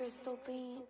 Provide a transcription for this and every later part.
crystal beam.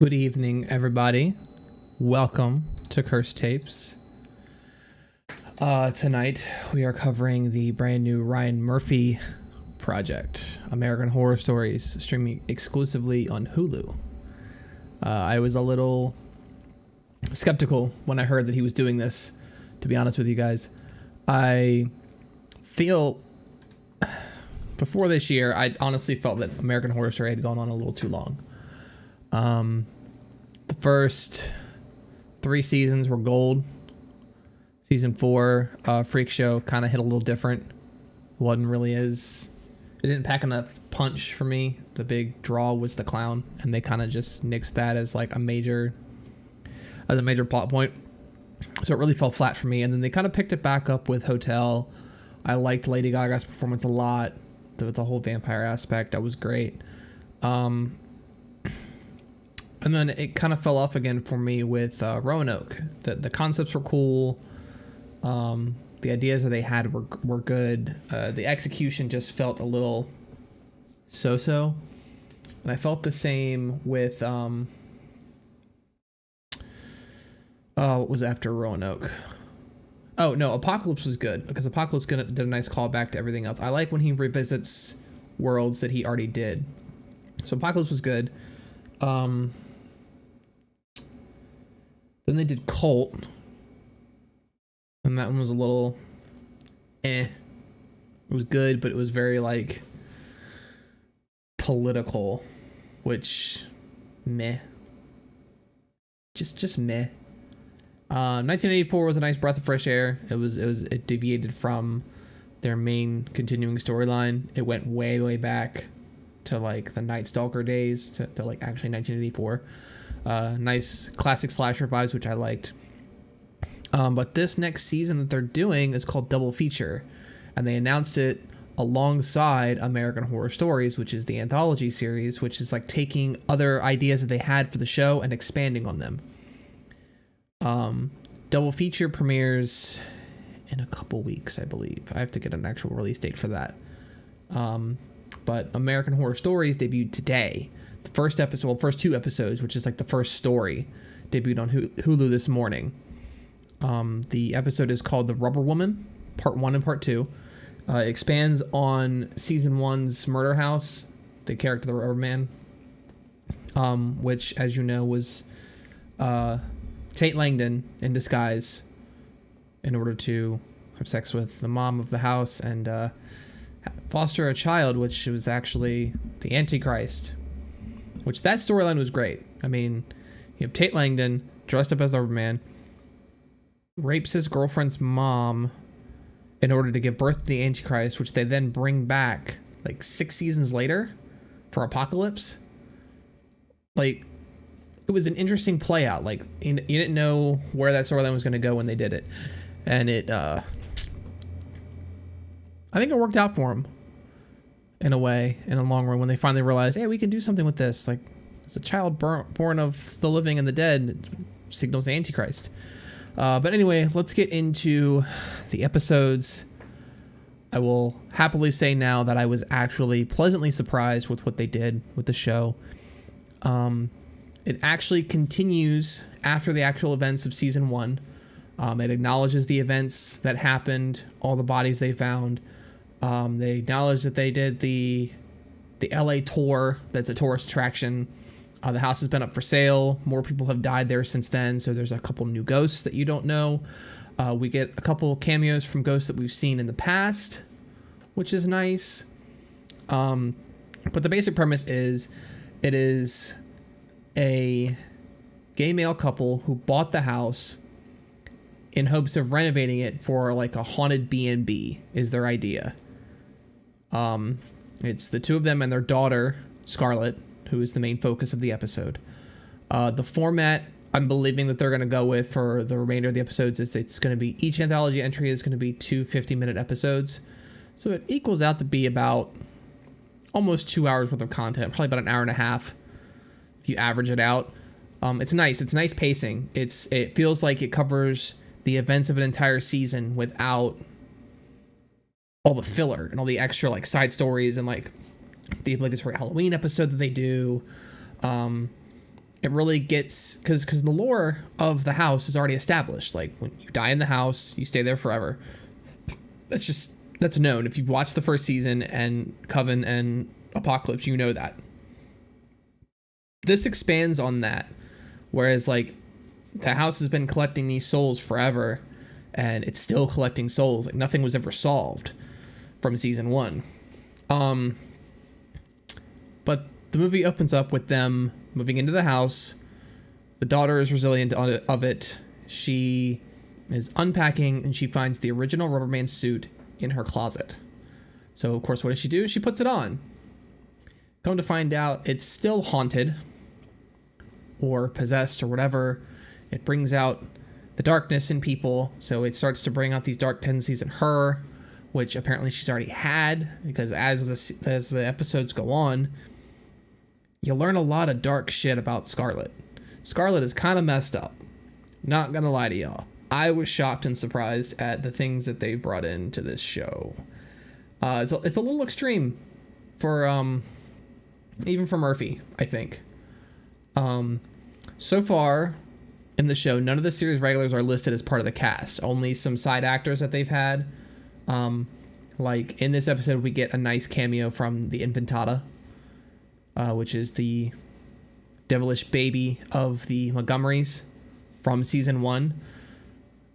Good evening, everybody. Welcome to Curse Tapes. Tonight, we are covering the brand new Ryan Murphy project, American Horror Stories, streaming exclusively on Hulu. I was a little skeptical when I heard that he was doing this, to be honest with you guys. I feel, before this year, I honestly felt that American Horror Story had gone on a little too long. The first 3 seasons were gold. Season 4, Freak Show, kind of hit a little different. Wasn't really as, it didn't pack enough punch for me. The big draw was the clown, and they kind of just nixed that as like a major plot point. So it really fell flat for me. And then they kind of picked it back up with Hotel. I liked Lady Gaga's performance a lot. The whole vampire aspect, that was great. And then it kind of fell off again for me with Roanoke. The concepts were cool. The ideas that they had were good. The execution just felt a little so-so. And I felt the same with what was after Roanoke? Oh no, Apocalypse was good because Apocalypse did a nice callback to everything else. I like when he revisits worlds that he already did. So Apocalypse was good. Then they did Cult, and that one was a little It was good, but it was very like political, which meh. Just meh. 1984 was a nice breath of fresh air. It deviated from their main continuing storyline. It went way back to like the Night Stalker days to like actually 1984. Nice classic slasher vibes, which I liked. But this next season that they're doing is called Double Feature, and they announced it alongside American Horror Stories, which is the anthology series, which is like taking other ideas that they had for the show and expanding on them. Double Feature premieres in a couple weeks, I believe. I have to get an actual release date for that. But American Horror Stories debuted today. The first episode, well, first 2 episodes, which is like the first story, debuted on Hulu this morning. The episode is called The Rubber Woman, Part 1 and Part 2. It expands on Season 1's Murder House, the character, the Rubber Man, which, as you know, was Tate Langdon in disguise in order to have sex with the mom of the house and foster a child, which was actually the Antichrist. Which, that storyline was great. I mean, you have Tate Langdon dressed up as the Rubber Man, rapes his girlfriend's mom in order to give birth to the Antichrist, which they then bring back like 6 seasons later for Apocalypse. Like, it was an interesting play out. Like, you didn't know where that storyline was going to go when they did it. And it, I think it worked out for him in a way, in the long run, when they finally realized, hey, we can do something with this. Like, it's a child born of the living and the dead. It signals the Antichrist. But anyway, let's get into the episodes. I will happily say now that I was actually pleasantly surprised with what they did with the show. It actually continues after the actual events of Season 1. It acknowledges the events that happened, all the bodies they found. They acknowledge that they did the LA tour. That's a tourist attraction. The house has been up for sale. More people have died there since then, so there's a couple new ghosts that you don't know. We get a couple cameos from ghosts that we've seen in the past, which is nice. But the basic premise is, it is a gay male couple who bought the house in hopes of renovating it for like a haunted B&B is their idea. It's the 2 of them and their daughter, Scarlett, who is the main focus of the episode. The format I'm believing that they're going to go with for the remainder of the episodes is it's going to be, each anthology entry is going to be 2 50-minute episodes. So it equals out to be about almost 2 hours worth of content, probably about an hour and a half if you average it out. It's nice. It's nice pacing. It feels like it covers the events of an entire season without all the filler and all the extra like side stories and like the obligatory Halloween episode that they do. It really gets, because the lore of the house is already established. Like, when you die in the house, you stay there forever. That's known. If you've watched the first season and Coven and Apocalypse, you know that. This expands on that, whereas like the house has been collecting these souls forever and it's still collecting souls. Like, nothing was ever solved from Season 1. But the movie opens up with them moving into the house. The daughter is resilient of it. She is unpacking and she finds the original Rubberman suit in her closet. So, of course, what does she do? She puts it on. Come to find out, it's still haunted or possessed or whatever. It brings out the darkness in people. So it starts to bring out these dark tendencies in her, which apparently she's already had, because as the episodes go on, you learn a lot of dark shit about Scarlett. Scarlett is kind of messed up. Not gonna lie to y'all. I was shocked and surprised at the things that they brought into this show. It's a little extreme for even for Murphy, I think. So far in the show, none of the series regulars are listed as part of the cast. Only some side actors that they've had. Like in this episode, we get a nice cameo from the Infantata, which is the devilish baby of the Montgomerys from Season 1.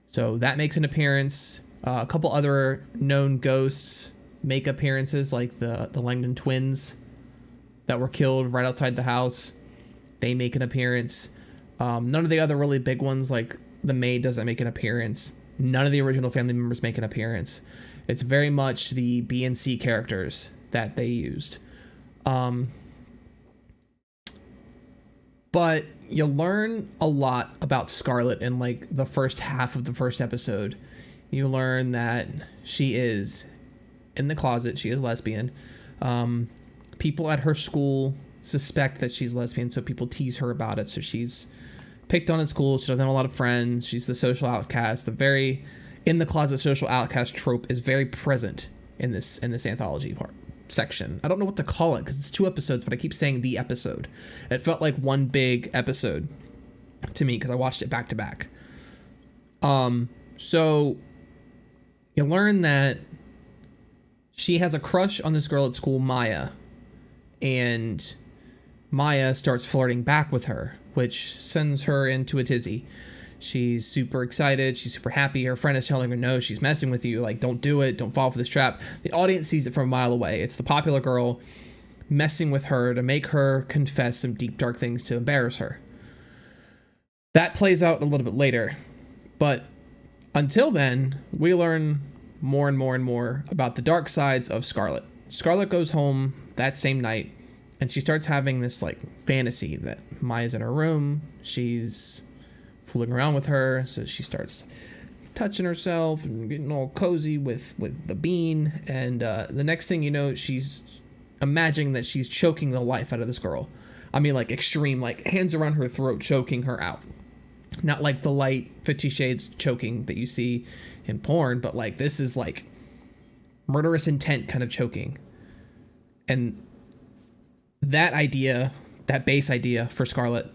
So that makes an appearance. A couple other known ghosts make appearances, like the Langdon twins that were killed right outside the house. They make an appearance. None of the other really big ones, like the maid, doesn't make an appearance. None of the original family members make an appearance. It's very much the B and C characters that they used. But you learn a lot about Scarlett in like the first half of the first episode. You learn that she is in the closet. She is lesbian. People at her school suspect that she's lesbian, so people tease her about it. So she's picked on at school. She doesn't have a lot of friends. She's the social outcast, the very in the closet social outcast trope is very present in this anthology part section. I don't know what to call it because it's 2 episodes, but I keep saying the episode. It felt like one big episode to me because I watched it back to back. So you learn that she has a crush on this girl at school, Maya, and Maya starts flirting back with her, which sends her into a tizzy. She's super excited. She's super happy. Her friend is telling her, no, she's messing with you. Like, don't do it. Don't fall for this trap. The audience sees it from a mile away. It's the popular girl messing with her to make her confess some deep, dark things to embarrass her. That plays out a little bit later. But until then, we learn more and more and more about the dark sides of Scarlet. Scarlet goes home that same night, and she starts having this, like, fantasy that Maya's in her room. She's fooling around with her, so she starts touching herself and getting all cozy with the bean, and the next thing you know, she's imagining that she's choking the life out of this girl. I mean, like, extreme, like, hands around her throat, choking her out. Not like the light 50 Shades choking that you see in porn, but, like, this is, like, murderous intent kind of choking. And that idea, that base idea for Scarlet,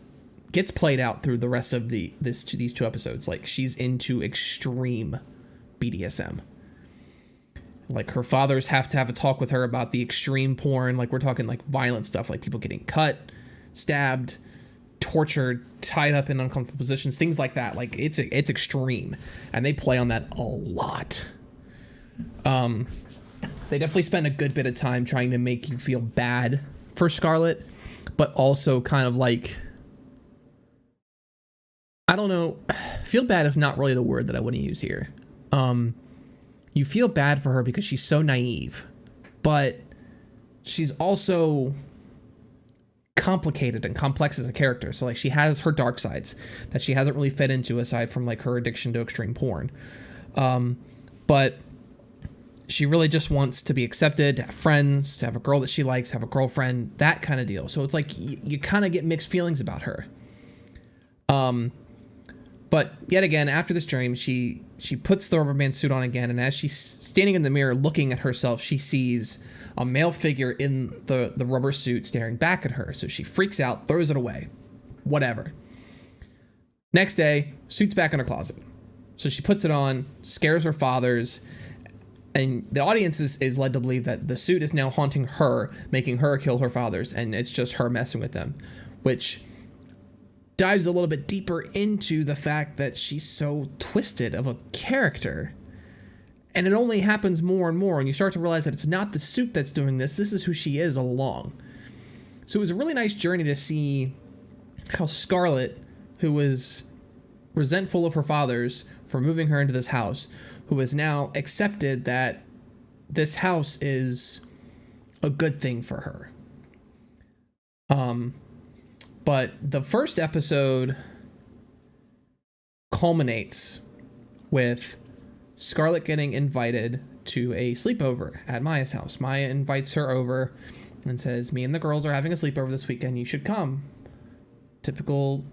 gets played out through the rest of these 2 episodes. Like, she's into extreme BDSM. Like, her fathers have to have a talk with her about the extreme porn. Like, we're talking, like, violent stuff, like people getting cut, stabbed, tortured, tied up in uncomfortable positions, things like that. Like, it's extreme, and they play on that a lot. They definitely spend a good bit of time trying to make you feel bad for Scarlet, but also kind of like, I don't know, feel bad is not really the word that I want to use here. You feel bad for her because she's so naive, but she's also complicated and complex as a character. So, like, she has her dark sides that she hasn't really fed into aside from, like, her addiction to extreme porn. But she really just wants to be accepted, to have friends, to have a girl that she likes, have a girlfriend, that kind of deal. So it's like you kind of get mixed feelings about her. But yet again, after this dream, she puts the rubber band suit on again, and as she's standing in the mirror looking at herself, she sees a male figure in the rubber suit staring back at her. So she freaks out, throws it away. Whatever. Next day, suit's back in her closet. So she puts it on, scares her fathers, and the audience is led to believe that the suit is now haunting her, making her kill her fathers, and it's just her messing with them, which dives a little bit deeper into the fact that she's so twisted of a character. And it only happens more and more, and you start to realize that it's not the suit that's doing this. This is who she is all along. So it was a really nice journey to see how Scarlet, who was resentful of her fathers for moving her into this house, who has now accepted that this house is a good thing for her. But the first episode culminates with Scarlet getting invited to a sleepover at Maya's house. Maya invites her over and says, me and the girls are having a sleepover this weekend. You should come. Typical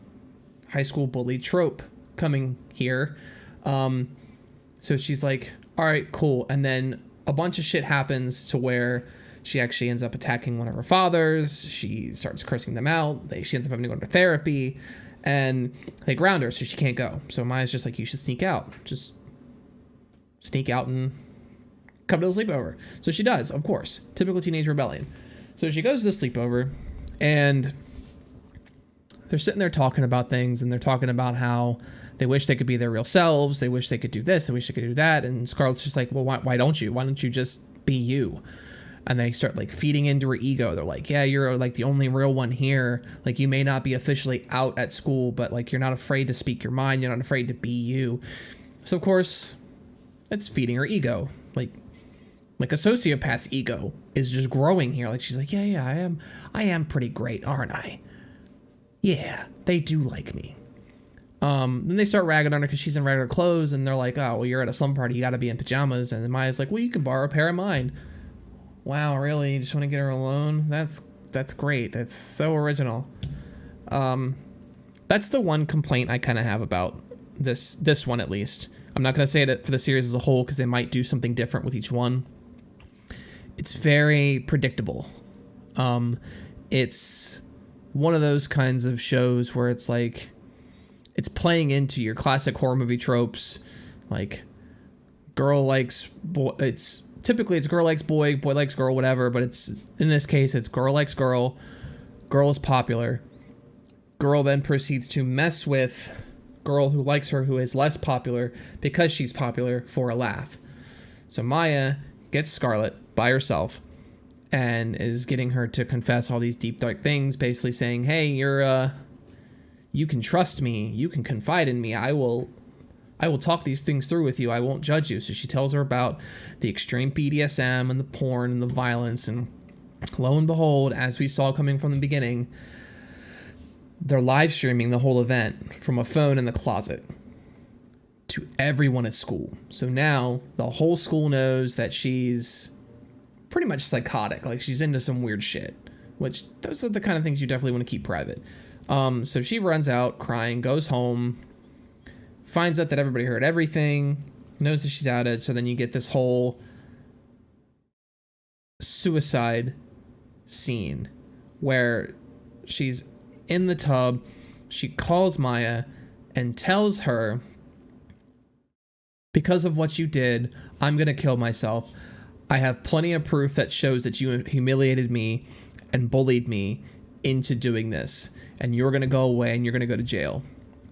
high school bully trope coming here. So she's like, all right, cool. And then a bunch of shit happens to where she actually ends up attacking one of her fathers. She starts cursing them out. She ends up having to go into therapy, and they ground her so she can't go. So Maya's just like, you should sneak out. Just sneak out and come to the sleepover. So she does, of course. Typical teenage rebellion. So she goes to the sleepover, and they're sitting there talking about things, and they're talking about how they wish they could be their real selves. They wish they could do this. They wish they could do that. And Scarlett's just like, well, why don't you? Why don't you just be you? And they start, like, feeding into her ego. They're like, yeah, you're, like, the only real one here. Like, you may not be officially out at school, but, like, you're not afraid to speak your mind. You're not afraid to be you. So, of course, it's feeding her ego. Like a sociopath's ego is just growing here. Like, she's like, yeah, I am pretty great, aren't I? Yeah, they do like me. Then they start ragging on her because she's in regular clothes, and they're like, oh, well, you're at a slum party, you gotta be in pajamas. And then Maya's like, well, you can borrow a pair of mine. Wow, really? You just want to get her alone? That's great. That's so original. That's the one complaint I kind of have about this one, at least. I'm not going to say it for the series as a whole because they might do something different with each one. It's very predictable. It's one of those kinds of shows where it's like it's playing into your classic horror movie tropes, like girl likes boy. It's typically it's girl likes boy, boy likes girl, whatever. But it's in this case it's girl likes girl, girl is popular. Girl then proceeds to mess with girl who likes her, who is less popular because she's popular for a laugh. So Maya gets Scarlet by herself and is getting her to confess all these deep dark things, basically saying, hey, you can trust me, you can confide in me, I will talk these things through with you, I won't judge you. So she tells her about the extreme BDSM and the porn and the violence, and lo and behold, as we saw coming from the beginning, they're live streaming the whole event from a phone in the closet to everyone at school. So now the whole school knows that she's pretty much psychotic, like she's into some weird shit, which those are the kind of things you definitely want to keep private. So she runs out crying, goes home, finds out that everybody heard everything, knows that she's outed. So then you get this whole suicide scene where she's in the tub. She calls Maya and tells her, because of what you did, I'm going to kill myself. I have plenty of proof that shows that you humiliated me and bullied me into doing this. And you're going to go away and you're going to go to jail.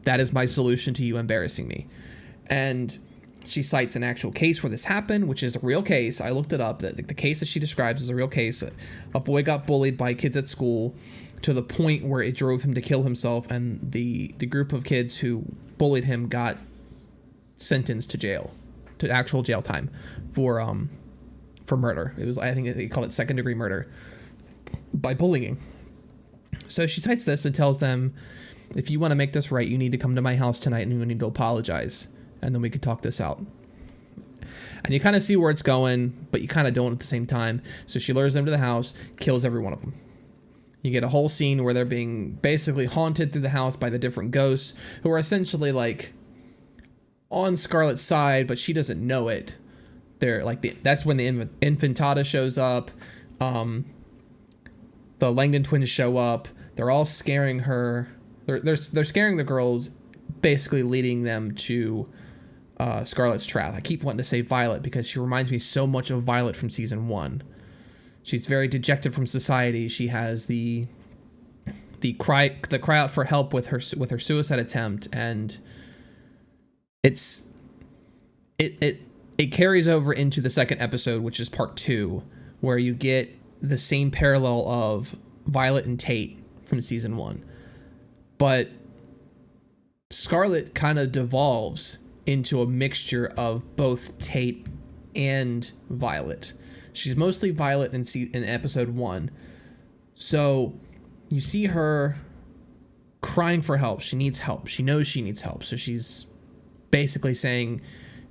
That is my solution to you embarrassing me. And she cites an actual case where this happened, which is a real case. I looked it up. The case that she describes is a real case. A boy got bullied by kids at school to the point where it drove him to kill himself. And the group of kids who bullied him got sentenced to jail, to actual jail time for murder. It was, I think they called it second-degree murder by bullying. So she cites this and tells them, if you want to make this right, you need to come to my house tonight and you need to apologize. And then we could talk this out. And you kind of see where it's going, but you kind of don't at the same time. So she lures them to the house, kills every one of them. You get a whole scene where they're being basically haunted through the house by the different ghosts who are essentially like on Scarlet's side, but she doesn't know it. They're like that's when the Infantata shows up. The Langdon twins show up. They're all scaring her. They're scaring the girls, basically leading them to Scarlet's trap. I keep wanting to say Violet because she reminds me so much of Violet from season 1. She's very dejected from society. She has the cry out for help with her suicide attempt, and it carries over into the second episode, which is part 2, where you get the same parallel of Violet and Tate from season 1. But Scarlet kind of devolves into a mixture of both Tate and Violet. She's mostly Violet in episode 1. So you see her crying for help. She needs help. She knows she needs help. So she's basically saying,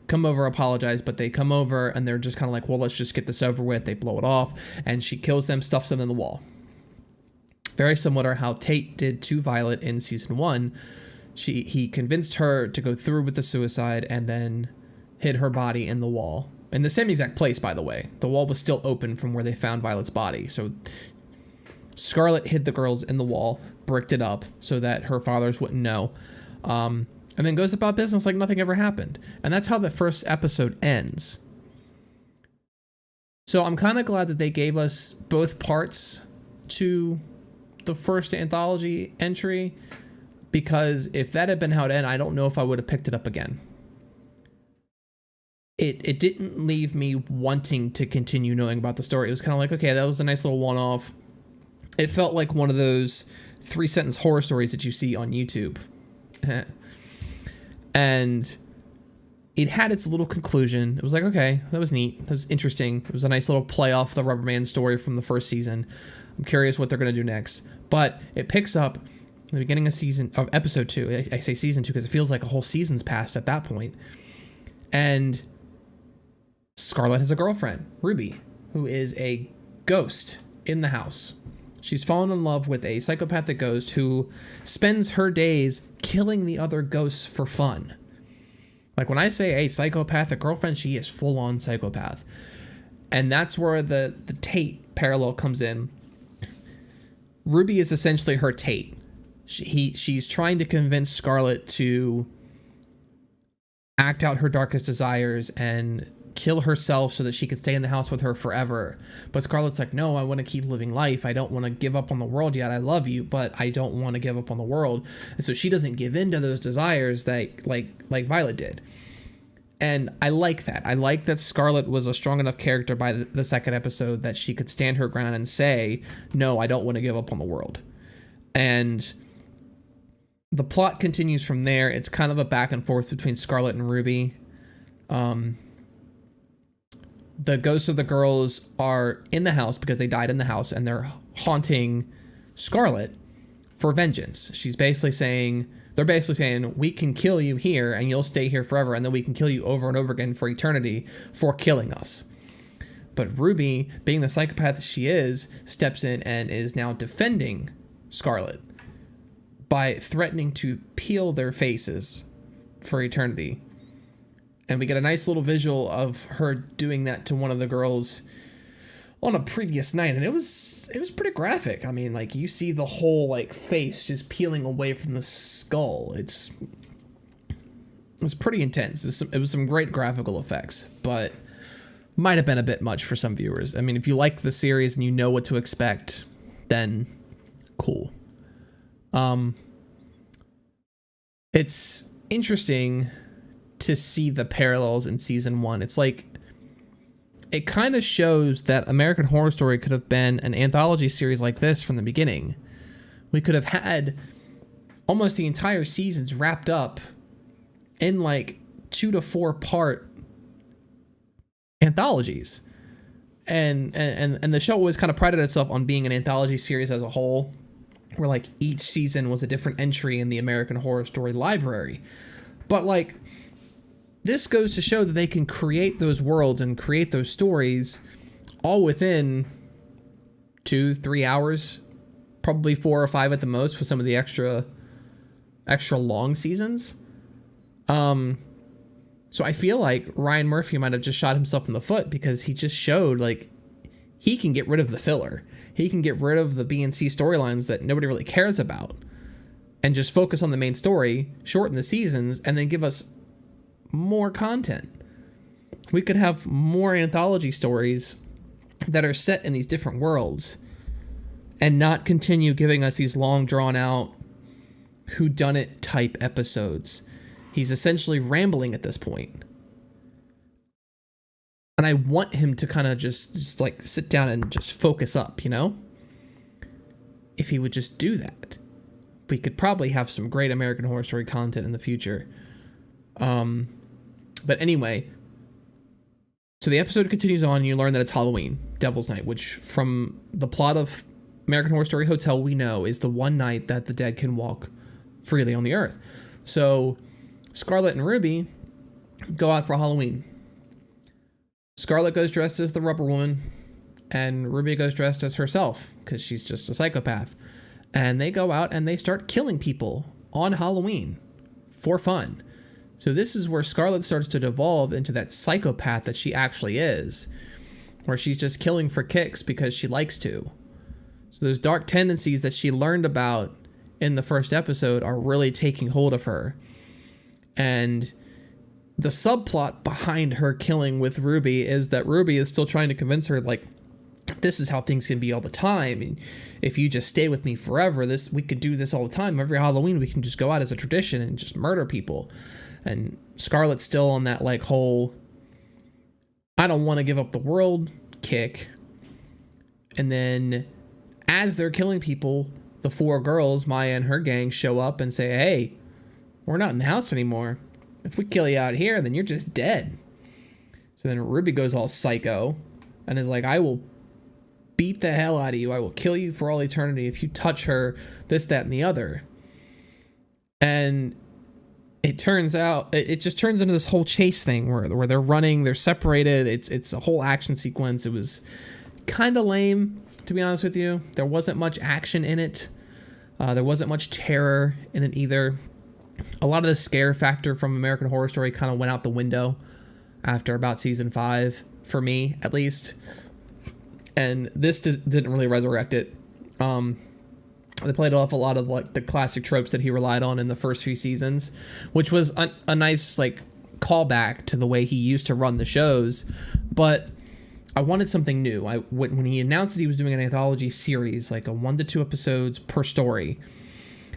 come over, apologize. But they come over and they're just kind of like, well, let's just get this over with. They blow it off and she kills them, stuffs them in the wall. Very similar to how Tate did to Violet in season 1. He convinced her to go through with the suicide and then hid her body in the wall. In the same exact place, by the way. The wall was still open from where they found Violet's body. So Scarlet hid the girls in the wall, bricked it up so that her fathers wouldn't know. And then goes about business like nothing ever happened. And that's how the first episode ends. So I'm kind of glad that they gave us both parts to the first anthology entry, because if that had been how it ended, I don't know if I would have picked it up again. It didn't leave me wanting to continue knowing about the story. It was kind of like, okay, that was a nice little one-off. It felt like one of those 3-sentence horror stories that you see on YouTube. And it had its little conclusion. It was like, okay, that was neat. That was interesting. It was a nice little play off the Rubberman story from the first season. I'm curious what they're going to do next. But it picks up the beginning of episode 2. I say season 2 because it feels like a whole season's passed at that point. And Scarlet has a girlfriend, Ruby, who is a ghost in the house. She's fallen in love with a psychopathic ghost who spends her days killing the other ghosts for fun. Like when I say a psychopathic girlfriend, she is full on psychopath. And that's where the Tate parallel comes in. Ruby is essentially her Tate. She's trying to convince Scarlet to act out her darkest desires and kill herself so that she could stay in the house with her forever. But Scarlet's like, no, I want to keep living life. I don't want to give up on the world yet. I love you, but I don't want to give up on the world. And so she doesn't give in to those desires that like Violet did. And I like that. I like that Scarlet was a strong enough character by the second episode that she could stand her ground and say, no, I don't want to give up on the world. And the plot continues from there. It's kind of a back and forth between Scarlet and Ruby. The ghosts of the girls are in the house because they died in the house, and they're haunting Scarlet for vengeance. They're basically saying, we can kill you here and you'll stay here forever, and then we can kill you over and over again for eternity for killing us. But Ruby, being the psychopath that she is, steps in and is now defending Scarlet by threatening to peel their faces for eternity. And we get a nice little visual of her doing that to one of the girls on a previous night, and it was pretty graphic. I mean, like, you see the whole like face just peeling away from the skull. It's pretty intense. It was some great graphical effects, but might have been a bit much for some viewers. I mean, if you like the series and you know what to expect, then cool. It's interesting to see the parallels in season 1. It's like, it kind of shows that American Horror Story could have been an anthology series like this from the beginning. We could have had almost the entire seasons wrapped up in like 2 to 4 part anthologies. And the show always kind of prided itself on being an anthology series as a whole, where like each season was a different entry in the American Horror Story library. But like, this goes to show that they can create those worlds and create those stories all within 2-3 hours, probably 4 or 5 at the most with some of the extra long seasons. So I feel like Ryan Murphy might have just shot himself in the foot, because he just showed like he can get rid of the filler. He can get rid of the B and C storylines that nobody really cares about and just focus on the main story, shorten the seasons, and then give us more content. We could have more anthology stories that are set in these different worlds and not continue giving us these long drawn out whodunit type episodes. He's essentially rambling at this point. And I want him to kind of just like sit down and just focus up, you know? If he would just do that, we could probably have some great American Horror Story content in the future. But anyway, so the episode continues on. You learn that it's Halloween, Devil's Night, which from the plot of American Horror Story Hotel, we know is the one night that the dead can walk freely on the earth. So Scarlet and Ruby go out for Halloween. Scarlet goes dressed as the Rubber Woman, and Ruby goes dressed as herself, because she's just a psychopath. And they go out and they start killing people on Halloween for fun. So this is where Scarlet starts to devolve into that psychopath that she actually is, where she's just killing for kicks because she likes to. So those dark tendencies that she learned about in the first episode are really taking hold of her. And the subplot behind her killing with Ruby is that Ruby is still trying to convince her, like, this is how things can be all the time. And if you just stay with me forever, we could do this all the time. Every Halloween, we can just go out as a tradition and just murder people. And Scarlet's still on that like whole, I don't want to give up the world kick. And then as they're killing people, the 4 girls, Maya and her gang, show up and say, hey, we're not in the house anymore. If we kill you out here, then you're just dead. So then Ruby goes all psycho and is like, I will beat the hell out of you. I will kill you for all eternity if you touch her, this, that, and the other. And it turns out, it just turns into this whole chase thing where they're running, they're separated. It's a whole action sequence. It was kind of lame, to be honest with you. There wasn't much action in it. There wasn't much terror in it either. A lot of the scare factor from American Horror Story kind of went out the window after about season 5, for me at least. And this didn't really resurrect it. They played off a lot of like the classic tropes that he relied on in the first few seasons, which was a nice like callback to the way he used to run the shows. But I wanted something new. When he announced that he was doing an anthology series, like a 1 to 2 episodes per story,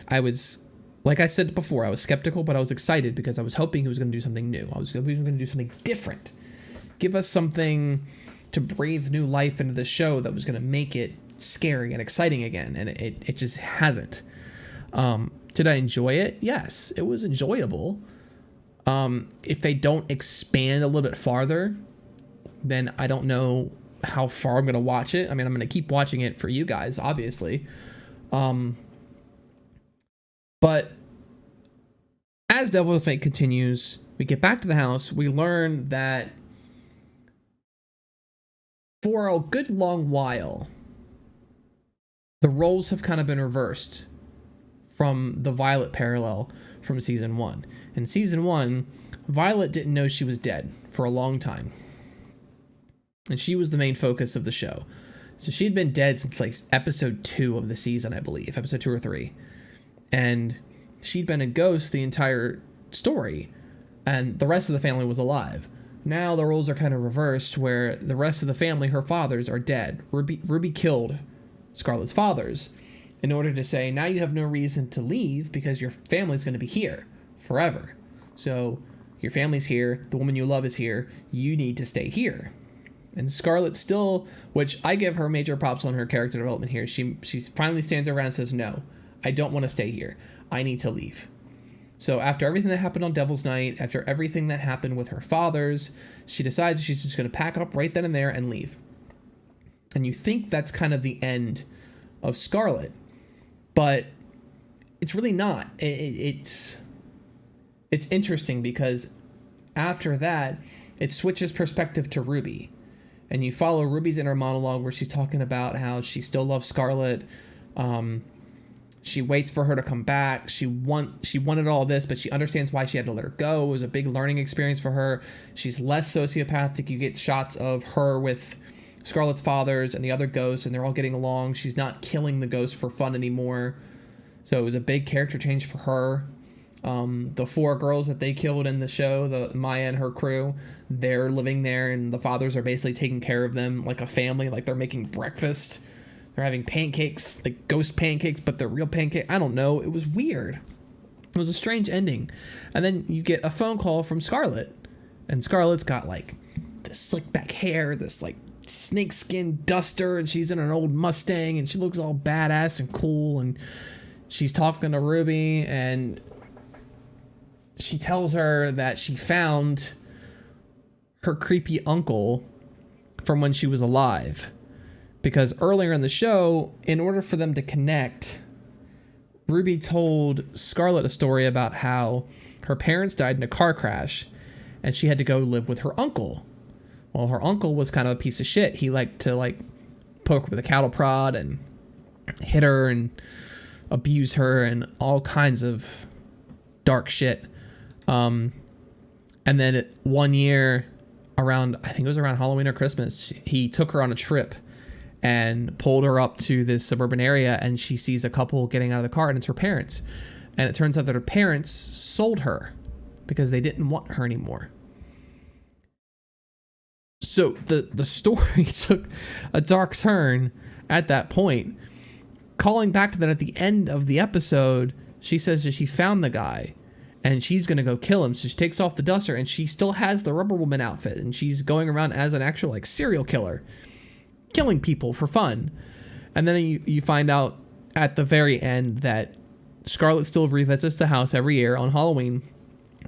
I was, like I said before, I was skeptical, but I was excited because I was hoping he was going to do something new. I was hoping he was going to do something different. Give us something to breathe new life into the show that was going to make it scary and exciting again. And it just hasn't. Did I enjoy it? Yes, it was enjoyable. If they don't expand a little bit farther, then I don't know how far I'm going to watch it. I mean, I'm going to keep watching it for you guys, obviously. But as Devil's Night continues, we get back to the house. We learn that for a good long while, the roles have kind of been reversed from the Violet parallel from season 1. In season 1, Violet didn't know she was dead for a long time. And she was the main focus of the show. So she'd been dead since like episode 2 of the season, I believe. Episode 2 or 3. And she'd been a ghost the entire story. And the rest of the family was alive. Now the roles are kind of reversed where the rest of the family, her fathers, are dead. Ruby killed Scarlett's fathers in order to say, now you have no reason to leave because your family's going to be here forever. So your family's here. The woman you love is here. You need to stay here. And Scarlett still, which I give her major props on her character development here. She finally stands around and says, no, I don't want to stay here. I need to leave. So after everything that happened on Devil's Night, after everything that happened with her fathers, she decides she's just going to pack up right then and there and leave. And you think that's kind of the end of Scarlett, but it's really not. It's interesting because after that, it switches perspective to Ruby. And you follow Ruby's inner monologue where she's talking about how she still loves Scarlett. She waits for her to come back. She wanted all this, but she understands why she had to let her go. It was a big learning experience for her. She's less sociopathic. You get shots of her with Scarlett's fathers and the other ghosts, and they're all getting along. She's not killing the ghosts for fun anymore. So it was a big character change for her. The 4 girls that they killed in the show, the Maya and her crew, they're living there, and the fathers are basically taking care of them like a family, like they're making breakfast. They're having pancakes, like ghost pancakes, but they're real pancakes. I don't know. It was weird. It was a strange ending. And then you get a phone call from Scarlett, and Scarlett's got like this slick back hair, this like snakeskin duster, and she's in an old Mustang, and she looks all badass and cool, and she's talking to Ruby, and she tells her that she found her creepy uncle from when she was alive. Because earlier in the show, in order for them to connect, Ruby told Scarlett a story about how her parents died in a car crash and she had to go live with her uncle. Well, her uncle was kind of a piece of shit. He liked to like poke her with a cattle prod and hit her and abuse her and all kinds of dark shit. And then one year around, I think it was around Halloween or Christmas, he took her on a trip and pulled her up to this suburban area, and she sees a couple getting out of the car, and it's her parents. And it turns out that her parents sold her because they didn't want her anymore. So the story took a dark turn at that point. Calling back to that at the end of the episode, she says that she found the guy and she's going to go kill him. So she takes off the duster, and she still has the Rubber Woman outfit, and she's going around as an actual like serial killer, killing people for fun. And then you find out at the very end that Scarlett still revisits the house every year on Halloween,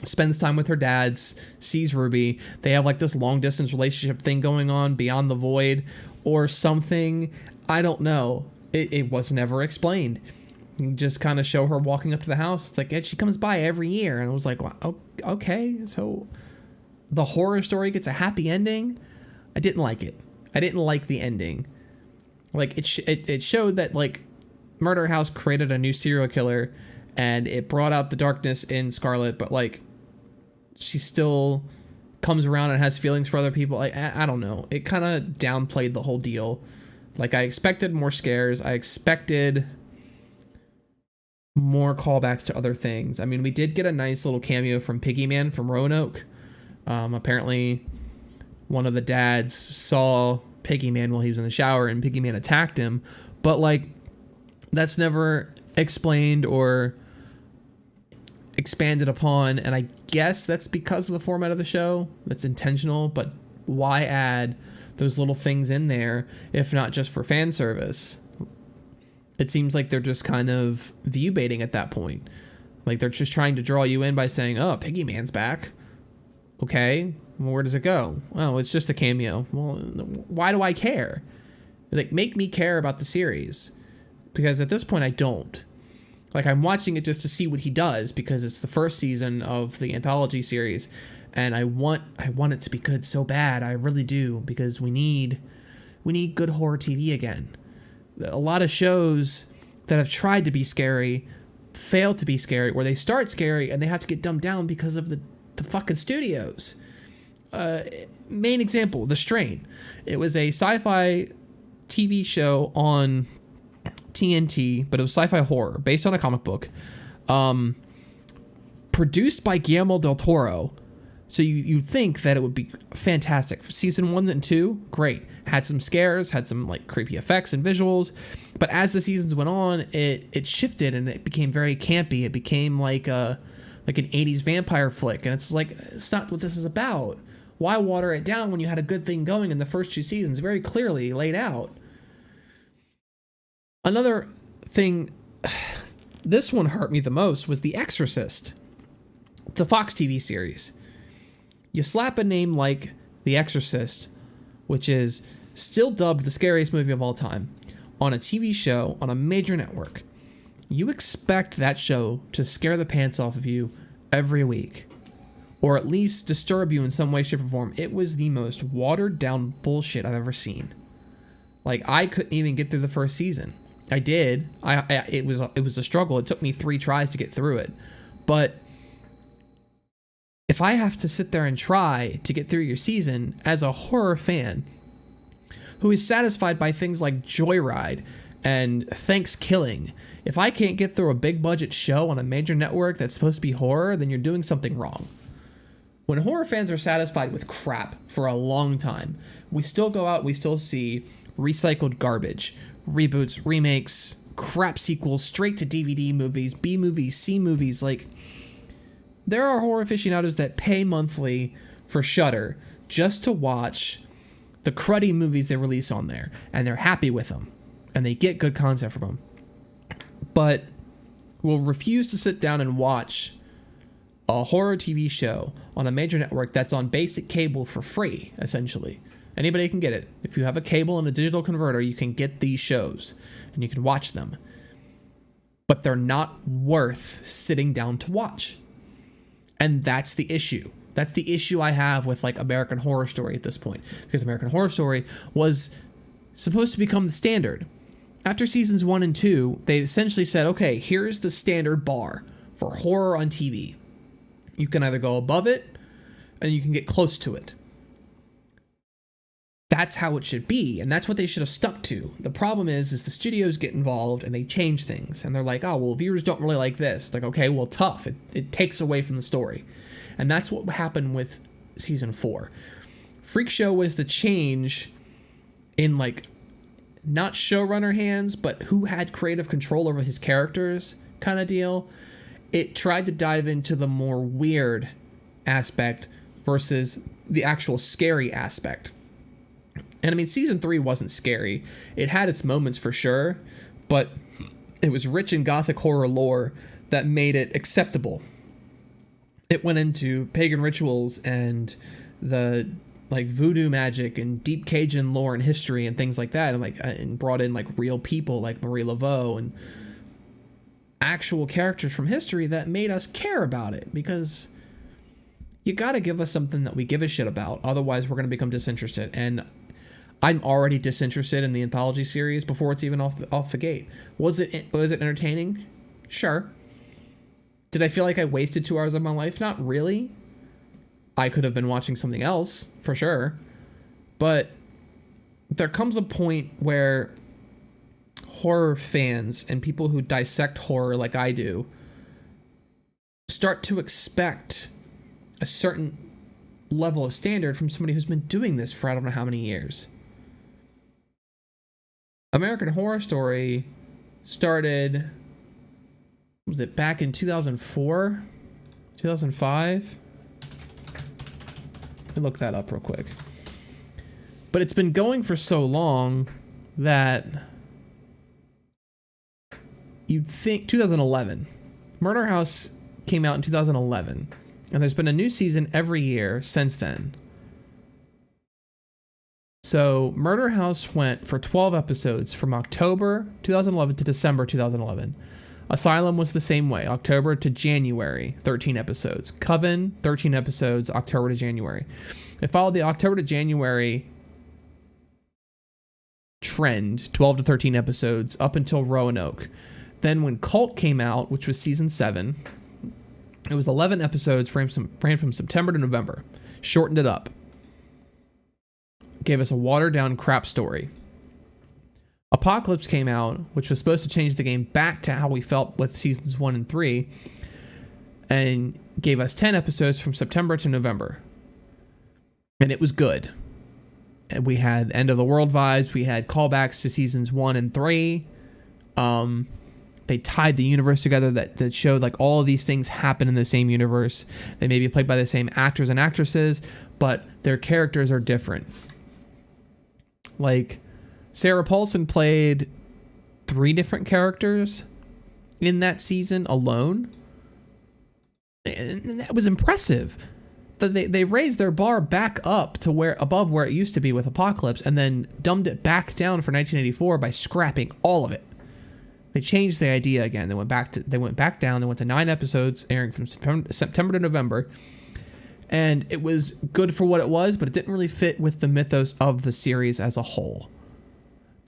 spends time with her dads, sees Ruby. They have like this long distance relationship thing going on beyond the void or something. I don't know. It was never explained. You just kind of show her walking up to the house. It's like, yeah, she comes by every year. And I was like, wow, okay. So the horror story gets a happy ending. I didn't like it. I didn't like the ending. Like it showed that like Murder House created a new serial killer, and it brought out the darkness in Scarlet, but like she still comes around and has feelings for other people. I don't know. It kind of downplayed the whole deal. Like, I expected more scares. I expected more callbacks to other things. I mean, we did get a nice little cameo from Piggy Man from Roanoke. Apparently, one of the dads saw Piggy Man while he was in the shower, and Piggy Man attacked him. But, like, that's never explained or expanded upon, and I guess that's because of the format of the show. That's intentional, but why add those little things in there if not just for fan service? It seems like they're just kind of view baiting at that point. Like, they're just trying to draw you in by saying, oh, Piggy Man's back. Okay, well, where does it go? Oh, it's just a cameo. Well, why do I care? Like, make me care about the series, because at this point I don't. Like, I'm watching it just to see what he does because it's the first season of the anthology series, and I want it to be good so bad. I really do, because we need good horror TV again. A lot of shows that have tried to be scary fail to be scary, or they start scary and they have to get dumbed down because of the fucking studios. Main example, The Strain. It was a sci-fi TV show on TNT, but it was sci-fi horror based on a comic book, produced by Guillermo del Toro. So you'd think that it would be fantastic. Season 1 and 2, great. Had some scares, had some like creepy effects and visuals. But as the seasons went on, it shifted and it became very campy. It became like an 80s vampire flick. And it's like, it's not what this is about. Why water it down when you had a good thing going in the first 2 seasons, very clearly laid out? Another thing, this one hurt me the most, was The Exorcist, the Fox TV series. You slap a name like The Exorcist, which is still dubbed the scariest movie of all time, on a TV show on a major network. You expect that show to scare the pants off of you every week, or at least disturb you in some way, shape, or form. It was the most watered down bullshit I've ever seen. Like, I couldn't even get through the first season. I did. It was a struggle. It took me 3 tries to get through it. But if I have to sit there and try to get through your season as a horror fan who is satisfied by things like Joyride and Thanksgiving, if I can't get through a big budget show on a major network that's supposed to be horror, then you're doing something wrong. When horror fans are satisfied with crap for a long time, we still go out, we still see recycled garbage, reboots, remakes, crap sequels, straight to DVD movies, B movies, C movies. Like, there are horror aficionados that pay monthly for Shudder just to watch the cruddy movies they release on there, and they're happy with them, and they get good content from them, but will refuse to sit down and watch a horror TV show on a major network that's on basic cable for free, essentially. Anybody can get it. If you have a cable and a digital converter, you can get these shows, and you can watch them. But they're not worth sitting down to watch. And that's the issue. That's the issue I have with, like, American Horror Story at this point. Because American Horror Story was supposed to become the standard. After seasons 1 and 2, they essentially said, okay, here's the standard bar for horror on TV. You can either go above it, and you can get close to it. That's how it should be, and that's what they should have stuck to. The problem is the studios get involved and they change things, and they're like, oh, well, viewers don't really like this. Like, okay, well, tough. It takes away from the story. And that's what happened with season 4. Freak Show was the change in, like, not showrunner hands, but who had creative control over his characters kind of deal. It tried to dive into the more weird aspect versus the actual scary aspect. And I mean, season 3 wasn't scary. It had its moments for sure, but it was rich in gothic horror lore that made it acceptable. It went into pagan rituals and the like voodoo magic and deep Cajun lore and history and things like that, and brought in like real people like Marie Laveau and actual characters from history that made us care about it, because you got to give us something that we give a shit about, otherwise we're going to become disinterested. And I'm already disinterested in the anthology series before it's even off the gate. Was it entertaining? Sure. Did I feel like I wasted 2 hours of my life? Not really. I could have been watching something else, for sure. But there comes a point where horror fans and people who dissect horror like I do start to expect a certain level of standard from somebody who's been doing this for I don't know how many years. American Horror Story started, was it back in 2004? 2005? Let me look that up real quick. But it's been going for so long that you'd think 2011. Murder House came out in 2011, and there's been a new season every year since then. So Murder House went for 12 episodes from October 2011 to December 2011. Asylum was the same way, October to January, 13 episodes. Coven, 13 episodes, October to January. It followed the October to January trend, 12 to 13 episodes, up until Roanoke. Then when Cult came out, which was season 7, it was 11 episodes, ran from September to November. Shortened it up. Gave us a watered-down crap story. Apocalypse came out, which was supposed to change the game back to how we felt with seasons 1 and 3, and gave us 10 episodes from September to November. And it was good. And we had end of the world vibes. We had callbacks to seasons 1 and 3. They tied the universe together that showed like all of these things happen in the same universe. They may be played by the same actors and actresses, but their characters are different. Like, Sarah Paulson played 3 different characters in that season alone. And that was impressive. They raised their bar back up to above where it used to be with Apocalypse, and then dumbed it back down for 1984 by scrapping all of it. They changed the idea again. They went back down. They went to 9 episodes, airing from September to November. And it was good for what it was, but it didn't really fit with the mythos of the series as a whole.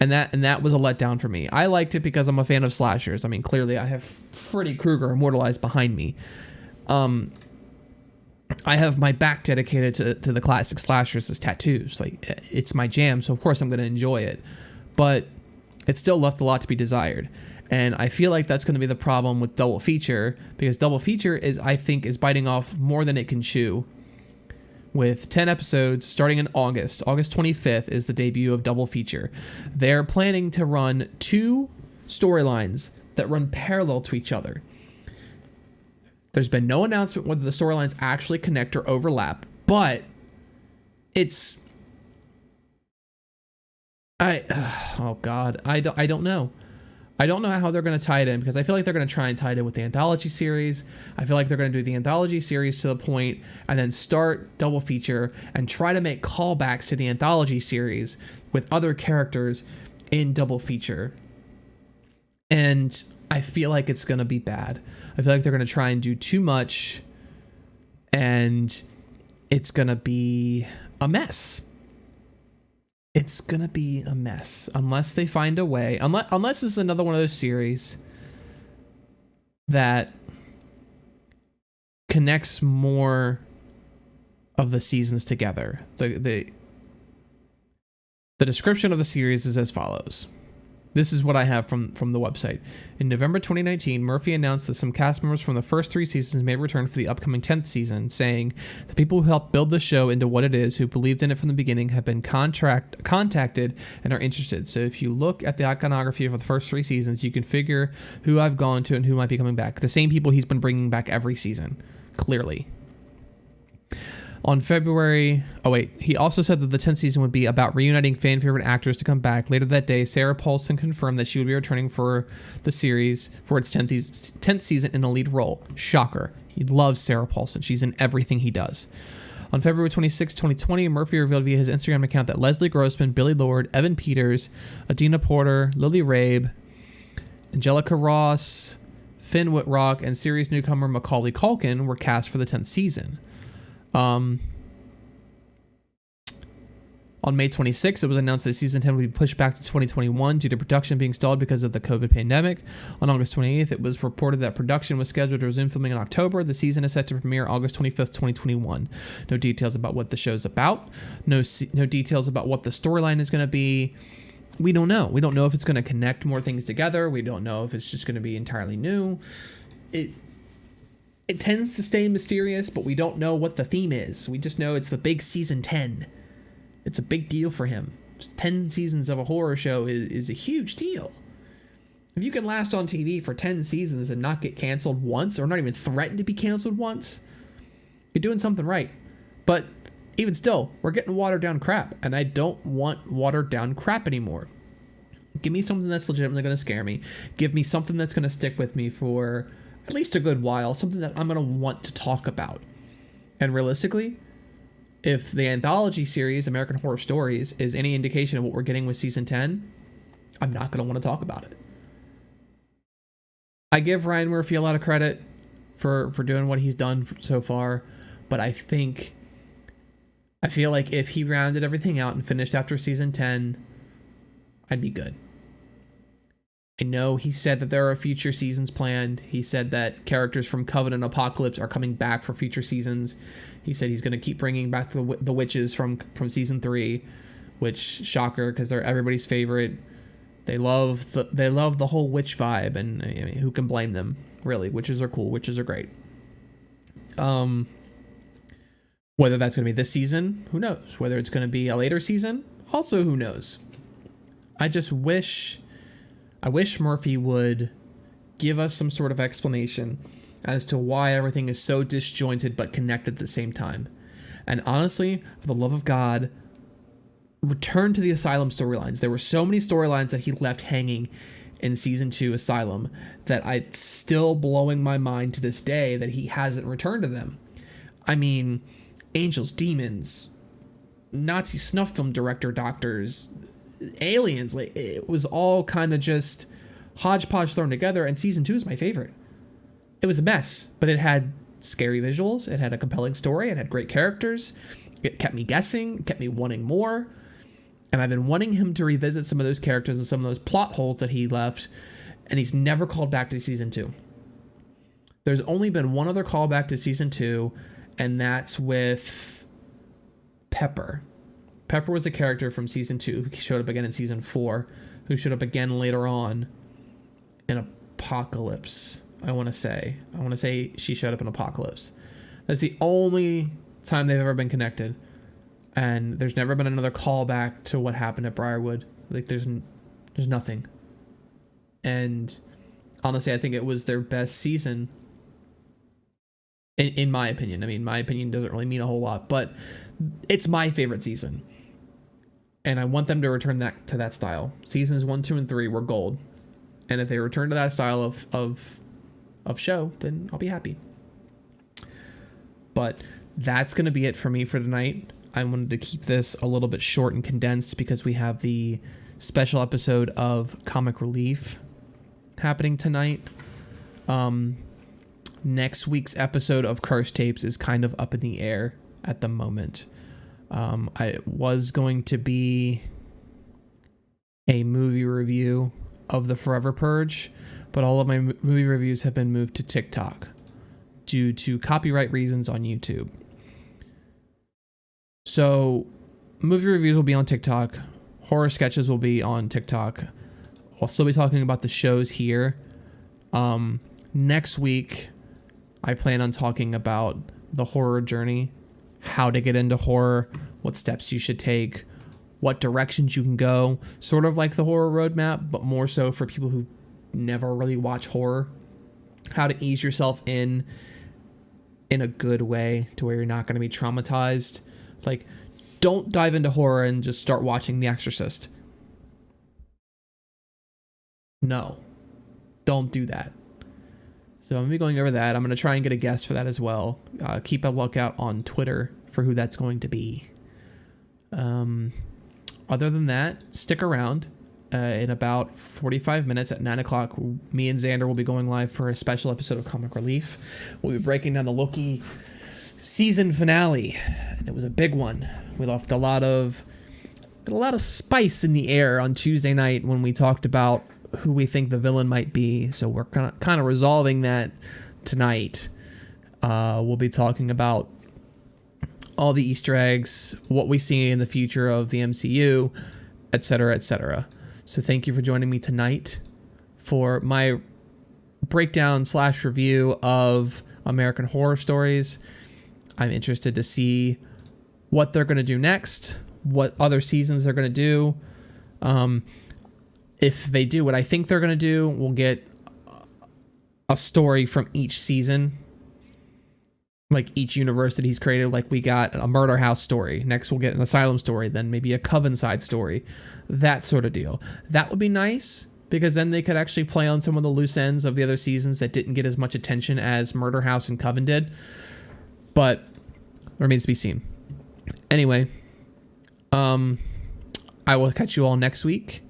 And that was a letdown for me. I liked it because I'm a fan of slashers. I mean, clearly I have Freddy Krueger immortalized behind me. I have my back dedicated to the classic slashers as tattoos. Like, it's my jam, so of course I'm going to enjoy it. But it still left a lot to be desired. And I feel like that's going to be the problem with Double Feature, because Double Feature I think is biting off more than it can chew. With 10 episodes starting in August. August 25th is the debut of Double Feature. They're planning to run 2 storylines that run parallel to each other. There's been no announcement whether the storylines actually connect or overlap, but it's... oh God, I don't know. I don't know how they're going to tie it in, because I feel like they're going to try and tie it in with the anthology series. I feel like they're going to do the anthology series to the point and then start Double Feature and try to make callbacks to the anthology series with other characters in Double Feature. And I feel like it's going to be bad. I feel like they're going to try and do too much, and it's going to be a mess. It's going to be a mess unless they find a way, unless it's another one of those series that connects more of the seasons together. The description of the series is as follows. This is what I have from the website. In November 2019, Murphy announced that some cast members from the first 3 seasons may return for the upcoming 10th season, saying, "The people who helped build the show into what it is, who believed in it from the beginning, have been contacted and are interested. So if you look at the iconography of the first 3 seasons, you can figure who I've gone to and who might be coming back. The same people he's been bringing back every season, clearly." On February... Oh, wait. He also said that the 10th season would be about reuniting fan-favorite actors to come back. Later that day, Sarah Paulson confirmed that she would be returning for the series for its 10th season in a lead role. Shocker. He loves Sarah Paulson. She's in everything he does. On February 26, 2020, Murphy revealed via his Instagram account that Leslie Grossman, Billy Lord, Evan Peters, Adina Porter, Lily Rabe, Angelica Ross, Finn Whitrock, and series newcomer Macaulay Culkin were cast for the 10th season. On May 26th, it was announced that season 10 would be pushed back to 2021 due to production being stalled because of the COVID pandemic. On August 28th, it was reported that production was scheduled to resume filming in October. The season is set to premiere August 25th, 2021. No details about what the show's about. No details about what the storyline is going to be. We don't know. We don't know if it's going to connect more things together. We don't know if it's just going to be entirely new. It tends to stay mysterious, but we don't know what the theme is. We just know it's the big season 10. It's a big deal for him. 10 seasons of a horror show is a huge deal. If you can last on TV for 10 seasons and not get canceled once, or not even threaten to be canceled once, you're doing something right. But even still, we're getting watered down crap, and I don't want watered down crap anymore. Give me something that's legitimately going to scare me. Give me something that's going to stick with me for at least a good while, something that I'm going to want to talk about. And realistically, if the anthology series, American Horror Stories, is any indication of what we're getting with season 10, I'm not going to want to talk about it. I give Ryan Murphy a lot of credit for doing what he's done so far, but I feel like if he rounded everything out and finished after season 10, I'd be good. I know he said that there are future seasons planned. He said that characters from Covenant and Apocalypse are coming back for future seasons. He said he's going to keep bringing back the witches from season 3, which, shocker, because they're everybody's favorite. They love the whole witch vibe, and I mean, who can blame them? Really, witches are cool. Witches are great. Whether that's going to be this season, who knows? Whether it's going to be a later season, also who knows? I wish Murphy would give us some sort of explanation as to why everything is so disjointed but connected at the same time. And honestly, for the love of God, return to the Asylum storylines. There were so many storylines that he left hanging in season 2 Asylum that it's still blowing my mind to this day that he hasn't returned to them. I mean, angels, demons, Nazi snuff film director doctors, aliens, like, it was all kind of just hodgepodge thrown together, and season 2 is my favorite. It was a mess, but it had scary visuals, it had a compelling story, it had great characters, it kept me guessing, it kept me wanting more, and I've been wanting him to revisit some of those characters and some of those plot holes that he left, and he's never called back to season 2. There's only been one other callback to season 2, and that's with Pepper. Pepper was a character from season 2 who showed up again in season 4, who showed up again later on in Apocalypse. I want to say she showed up in Apocalypse. That's the only time they've ever been connected, and there's never been another callback to what happened at Briarwood. Like, there's nothing. And honestly, I think it was their best season, in my opinion. I mean, my opinion doesn't really mean a whole lot, but it's my favorite season. And I want them to return to that style. Seasons 1, 2, and 3 were gold. And if they return to that style of show, then I'll be happy. But that's going to be it for me for tonight. I wanted to keep this a little bit short and condensed because we have the special episode of Comic Relief happening tonight. Next week's episode of Curse Tapes is kind of up in the air at the moment. I was going to be a movie review of The Forever Purge, but all of my movie reviews have been moved to TikTok due to copyright reasons on YouTube. So movie reviews will be on TikTok. Horror sketches will be on TikTok. I'll still be talking about the shows here. Next week, I plan on talking about the horror journey, how to get into horror, what steps you should take, what directions you can go, sort of like the horror roadmap, but more so for people who never really watch horror, how to ease yourself in a good way to where you're not going to be traumatized. Like, don't dive into horror and just start watching The Exorcist. No, don't do that. So I'm going to be going over that. I'm going to try and get a guest for that as well. Keep a lookout on Twitter for who that's going to be. Other than that, stick around. In about 45 minutes at 9 o'clock, me and Xander will be going live for a special episode of Comic Relief. We'll be breaking down the Loki season finale. And it was a big one. We left a lot of got a lot of spice in the air on Tuesday night when we talked about who we think the villain might be. So we're kind of resolving that tonight. We'll be talking about all the Easter eggs, what we see in the future of the MCU, etc., etc. So thank you for joining me tonight for my breakdown / review of American Horror Stories. I'm interested to see what they're going to do next, what other seasons they're going to do. If they do what I think they're going to do, we'll get a story from each season, like each universe that he's created. Like we got a murder house story. Next we'll get an asylum story, then maybe a coven side story, that sort of deal. That would be nice, because then they could actually play on some of the loose ends of the other seasons that didn't get as much attention as Murder House and Coven did. But remains to be seen. Anyway, I will catch you all next week.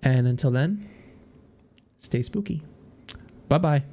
And until then, stay spooky. Bye-bye.